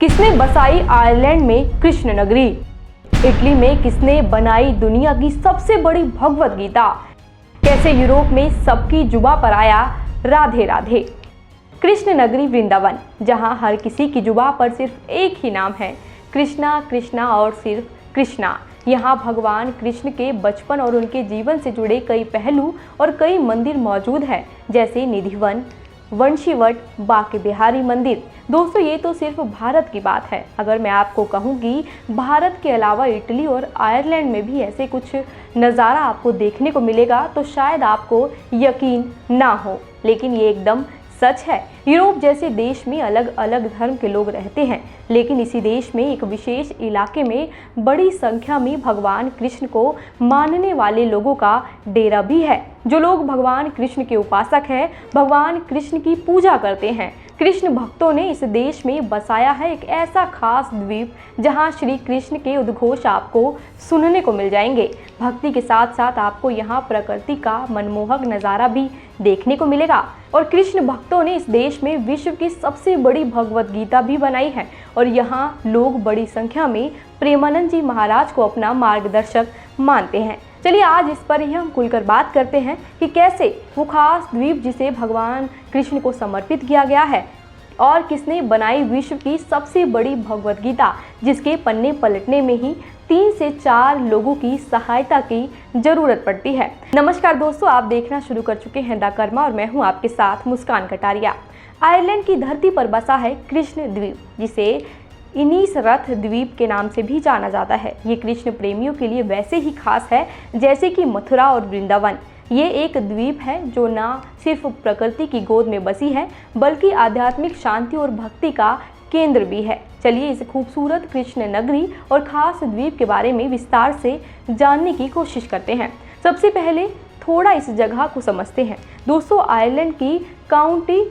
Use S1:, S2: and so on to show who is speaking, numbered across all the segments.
S1: किसने बसाई आयरलैंड में कृष्ण नगरी? इटली में किसने बनाई दुनिया की सबसे बड़ी भगवत गीता? कैसे यूरोप में सबकी जुबा पर आया राधे राधे? कृष्ण नगरी वृंदावन, जहां हर किसी की जुबा पर सिर्फ एक ही नाम है, कृष्णा कृष्णा और सिर्फ कृष्णा। यहाँ भगवान कृष्ण के बचपन और उनके जीवन से जुड़े कई पहलू और कई मंदिर मौजूद हैं, जैसे निधिवन, वंशीवट, बांके बिहारी मंदिर। दोस्तों, ये तो सिर्फ भारत की बात है। अगर मैं आपको कहूँ कि भारत के अलावा इटली और आयरलैंड में भी ऐसे कुछ नज़ारा आपको देखने को मिलेगा तो शायद आपको यकीन ना हो, लेकिन ये एकदम सच है। यूरोप जैसे देश में अलग अलग धर्म के लोग रहते हैं, लेकिन इसी देश में एक विशेष इलाके में बड़ी संख्या में भगवान कृष्ण को मानने वाले लोगों का डेरा भी है। जो लोग भगवान कृष्ण के उपासक हैं, भगवान कृष्ण की पूजा करते हैं। कृष्ण भक्तों ने इस देश में बसाया है एक ऐसा खास द्वीप जहां श्री कृष्ण के उद्घोष आपको सुनने को मिल जाएंगे। भक्ति के साथ साथ आपको यहाँ प्रकृति का मनमोहक नज़ारा भी देखने को मिलेगा। और कृष्ण भक्तों ने इस देश में विश्व की सबसे बड़ी भगवत गीता भी बनाई है और यहाँ लोग बड़ी संख्या में प्रेमानंद जी महाराज को अपना मार्गदर्शक मानते हैं। चलिए आज इस पर ही हम खुलकर बात करते हैं कि कैसे वो खास द्वीप जिसे भगवान कृष्ण को समर्पित किया गया है और किसने बनाई विश्व की सबसे बड़ी भगवत गीता, जिसके पन्ने पलटने में ही 3 से 4 लोगों की सहायता की जरूरत पड़ती है। नमस्कार दोस्तों, आप देखना शुरू कर चुके हैं द कर्मा और मैं हूं आपके साथ मुस्कान कटारिया। आयरलैंड की धरती पर बसा है कृष्ण द्वीप, जिसे इनीस रथ द्वीप के नाम से भी जाना जाता है। ये कृष्ण प्रेमियों के लिए वैसे ही खास है जैसे कि मथुरा और वृंदावन। ये एक द्वीप है जो ना सिर्फ प्रकृति की गोद में बसी है, बल्कि आध्यात्मिक शांति और भक्ति का केंद्र भी है। चलिए इस खूबसूरत कृष्ण नगरी और खास द्वीप के बारे में विस्तार से जानने की कोशिश करते हैं। सबसे पहले थोड़ा इस जगह को समझते हैं। दोस्तों, आयरलैंड की काउंटी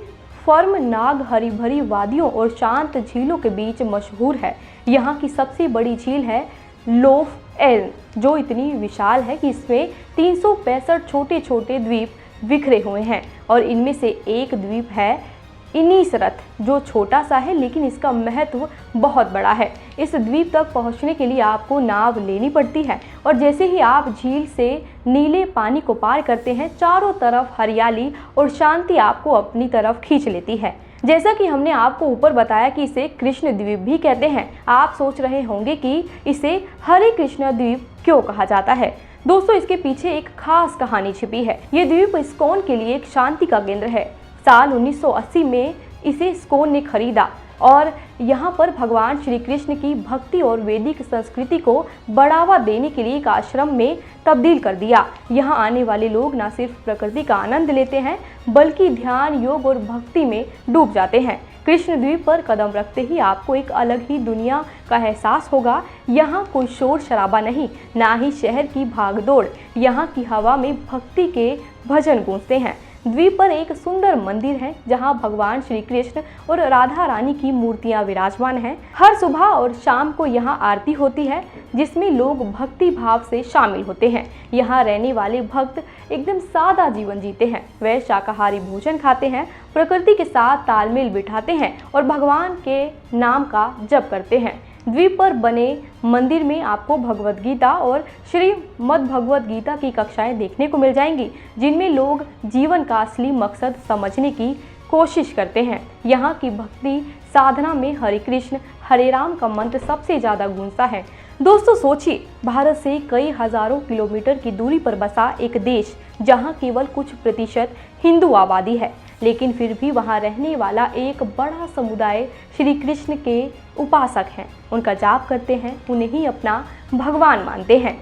S1: फर्म नाग हरी भरी वादियों और शांत झीलों के बीच मशहूर है। यहाँ की सबसे बड़ी झील है लोफ एल्न, जो इतनी विशाल है कि इसमें 365 छोटे छोटे द्वीप बिखरे हुए हैं और इनमें से एक द्वीप है इनीस रथ, जो छोटा सा है लेकिन इसका महत्व बहुत बड़ा है। इस द्वीप तक पहुंचने के लिए आपको नाव लेनी पड़ती है और जैसे ही आप झील से नीले पानी को पार करते हैं, चारों तरफ हरियाली और शांति आपको अपनी तरफ खींच लेती है। जैसा कि हमने आपको ऊपर बताया कि इसे कृष्ण द्वीप भी कहते हैं, आप सोच रहे होंगे कि इसे हरे कृष्ण द्वीप क्यों कहा जाता है। दोस्तों, इसके पीछे एक खास कहानी छिपी है। ये द्वीप इस्कॉन के लिए एक शांति का केंद्र है। साल 1980 में इसे इस्कॉन ने खरीदा और यहाँ पर भगवान श्री कृष्ण की भक्ति और वैदिक संस्कृति को बढ़ावा देने के लिए एक आश्रम में तब्दील कर दिया। यहाँ आने वाले लोग न सिर्फ प्रकृति का आनंद लेते हैं, बल्कि ध्यान, योग और भक्ति में डूब जाते हैं। कृष्ण द्वीप पर कदम रखते ही आपको एक अलग ही दुनिया का एहसास होगा। यहाँ कोई शोर शराबा नहीं, ना ही शहर की भागदौड़। यहाँ की हवा में भक्ति के भजन गूंजते हैं। द्वीप पर एक सुंदर मंदिर है जहां भगवान श्री कृष्ण और राधा रानी की मूर्तियां विराजमान हैं। हर सुबह और शाम को यहां आरती होती है, जिसमें लोग भक्ति भाव से शामिल होते हैं। यहां रहने वाले भक्त एकदम सादा जीवन जीते हैं। वे शाकाहारी भोजन खाते हैं, प्रकृति के साथ तालमेल बिठाते हैं और भगवान के नाम का जप करते हैं। द्वीप पर बने मंदिर में आपको भगवत गीता और श्रीमद् भगवत गीता की कक्षाएं देखने को मिल जाएंगी, जिनमें लोग जीवन का असली मकसद समझने की कोशिश करते हैं। यहाँ की भक्ति साधना में हरे कृष्ण हरे राम का मंत्र सबसे ज़्यादा गूंजता है। दोस्तों सोचिए, भारत से कई हजारों किलोमीटर की दूरी पर बसा एक देश जहाँ केवल कुछ प्रतिशत हिंदू आबादी है, लेकिन फिर भी वहाँ रहने वाला एक बड़ा समुदाय श्री कृष्ण के उपासक हैं। उनका जाप करते हैं, उन्हें ही अपना भगवान मानते हैं।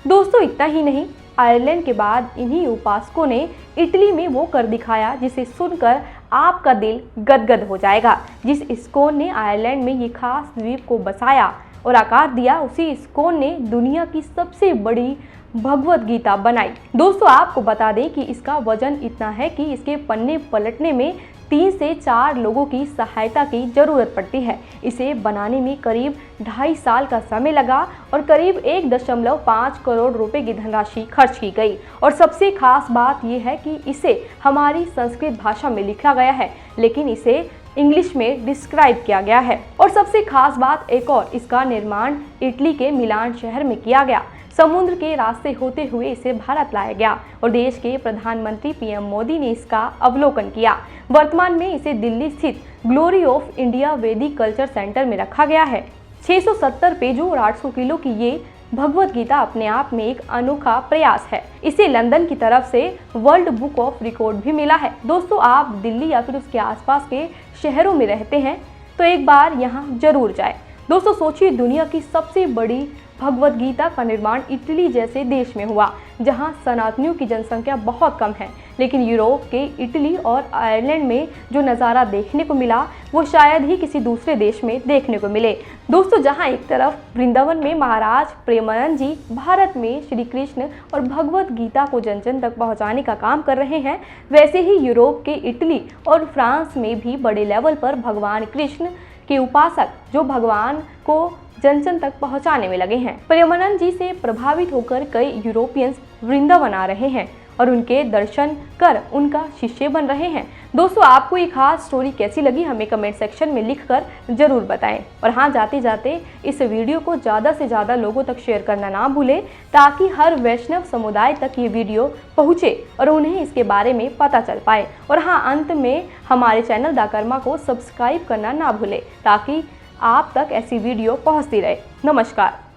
S1: दोस्तों इतना ही नहीं, आयरलैंड के बाद इन्हीं उपासकों ने इटली में वो कर दिखाया जिसे सुनकर आपका दिल गदगद हो जाएगा। जिस इस्कॉन ने आयरलैंड में ये खास द्वीप को बसाया और आकार दिया, उसी इस्कॉन ने दुनिया की सबसे बड़ी भगवत गीता बनाई। दोस्तों आपको बता दें कि इसका वजन इतना है कि इसके पन्ने पलटने में 3 से 4 लोगों की सहायता की जरूरत पड़ती है। इसे बनाने में करीब 2.5 साल का समय लगा और करीब 1.5 करोड़ रुपए की धनराशि खर्च की गई। और सबसे खास बात यह है कि इसे हमारी संस्कृत भाषा में लिखा गया है, लेकिन इसे इंग्लिश में डिस्क्राइब किया गया है। और सबसे खास बात एक और, इसका निर्माण इटली के मिलान शहर में किया गया। समुद्र के रास्ते होते हुए इसे भारत लाया गया और देश के प्रधानमंत्री पीएम मोदी ने इसका अवलोकन किया। वर्तमान में इसे दिल्ली स्थित ग्लोरी ऑफ इंडिया वैदिक कल्चर सेंटर में रखा गया है। 670 पेजों और 800 किलो की ये भगवत गीता अपने आप में एक अनोखा प्रयास है। इसे लंदन की तरफ से वर्ल्ड बुक ऑफ रिकॉर्ड भी मिला है। दोस्तों, आप दिल्ली या फिर उसके आसपास के शहरों में रहते हैं तो एक बार यहाँ जरूर जाएं। दोस्तों, सोचिए, दुनिया की सबसे बड़ी भगवत गीता का निर्माण इटली जैसे देश में हुआ, जहां सनातनियों की जनसंख्या बहुत कम है। लेकिन यूरोप के इटली और आयरलैंड में जो नज़ारा देखने को मिला वो शायद ही किसी दूसरे देश में देखने को मिले। दोस्तों, जहां एक तरफ वृंदावन में महाराज प्रेमानंद जी भारत में श्री कृष्ण और भगवत गीता को जन जन तक पहुंचाने का काम कर रहे हैं, वैसे ही यूरोप के इटली और फ्रांस में भी बड़े लेवल पर भगवान कृष्ण के उपासक जो भगवान को जन जन तक पहुंचाने में लगे हैं। प्रेमानंद जी से प्रभावित होकर कई यूरोपियंस वृंदावन आ रहे हैं और उनके दर्शन कर उनका शिष्य बन रहे हैं। दोस्तों, आपको ये खास स्टोरी कैसी लगी हमें कमेंट सेक्शन में लिखकर जरूर बताएं। और हाँ, जाते जाते इस वीडियो को ज़्यादा से ज़्यादा लोगों तक शेयर करना ना भूलें, ताकि हर वैष्णव समुदाय तक ये वीडियो पहुँचे और उन्हें इसके बारे में पता चल पाए। और हाँ, अंत में हमारे चैनल दा कर्मा को सब्सक्राइब करना ना भूलें, ताकि आप तक ऐसी वीडियो पहुँचती रहे। नमस्कार।